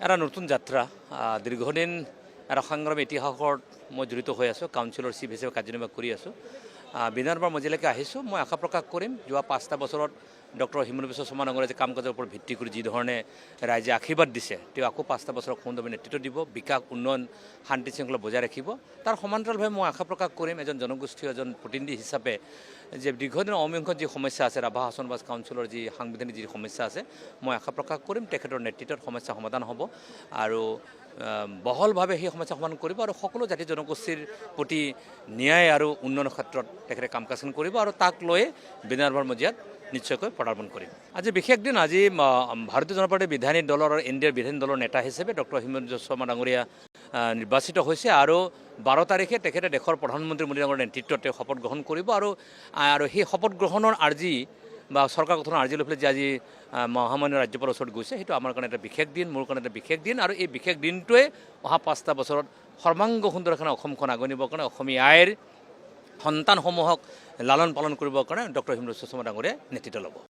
এটা নতুন যাত্ৰা দীৰ্ঘদিন এটা সংগ্ৰাম ইতিহাসত মই জড়িত হৈ আছোঁ কাউন্সিলৰ চিফ হিচাপে কাৰ্যনিৰ্বাহ কৰি আছোঁ বিধানসভাৰ মজিয়ালৈকে আহিছোঁ মই আশা প্ৰকাশ কৰিম যোৱা 5টা বছৰত ডক্টৰ হিমন্ত বিশ্ব শৰ্মা ডাঙৰীয়াই যে কাম কাজৰ ওপৰত ভিত্তি কৰি যিধৰণে ৰাইজে আশীৰ্বাদ দিছে তেওঁ আকৌ 5টা বছৰত সুন্দৰভাৱে নেতৃত্ব দিব বিকাশ উন্নয়ন শান্তি শৃংখলা বজাই ৰাখিব তাৰ সমান্তৰালভাৱে মই আশা প্ৰকাশ কৰিম এজন জনগোষ্ঠীয় এজন প্ৰতিনিধি হিচাপে যে দীৰ্ঘদিনৰ অমীমাংসিত যি সমস্যা আছে ৰাভা হাছনবাজ কাউন্সিলৰ যি সাংবিধানিক যি সমস্যা আছে মই আশা প্ৰকাশ কৰিম তেখেতৰ নেতৃত্বত সমস্যা সমাধান হ'ব আৰু বহলভাৱে সেই সমস্যা সমাধান কৰিব আৰু সকলো জাতি জনগোষ্ঠীৰ প্ৰতি ন্যায় আৰু উন্নয়নৰ ক্ষেত্ৰত তেখেতে কাম কাজ কৰিব আৰু তাক লৈ বিধানসভাৰ মজিয়াত নিশ্চয়কৈ পদাৰ্পণ কৰিম আজি বিশেষ দিন আজি ভাৰতীয় জনতা পাৰ্টীৰ বিধায়িনী দলৰ আৰু এনডিএৰ বিধায়িনী দলৰ নেতা হিচাপে ডক্টৰ হিমন্ত বিশ্ব শৰ্মা ডাঙৰীয়া নিৰ্বাচিত হৈছে আৰু 12 তাৰিখে তেখেতে দেশৰ প্ৰধানমন্ত্ৰী মোদী ডাঙৰীয়াৰ নেতৃত্বত তেওঁ শপত গ্ৰহণ কৰিব আৰু সেই শপত গ্ৰহণৰ আৰ্জি বা চৰকাৰ গঠনৰ আৰ্জি লৈ পেলাই যে আজি মহামান্য ৰাজ্যপালৰ ওচৰত গৈছে সেইটো আমাৰ কাৰণে এটা বিশেষ দিন মোৰ কাৰণে এটা বিশেষ দিন আৰু এই বিশেষ দিনটোৱে অহা 5টা বছৰত সৰ্বাংগ সুন্দৰখানে অসমখন আগুৱাই নিবৰ কাৰণে অসমীয়া আইৰ সন্তানসমূহক লালন পালন কৰিবৰ কাৰণে ডক্টৰ হিমন্ত বিশ্ব শৰ্মা ডাঙৰীয়াই নেতৃত্ব ল'ব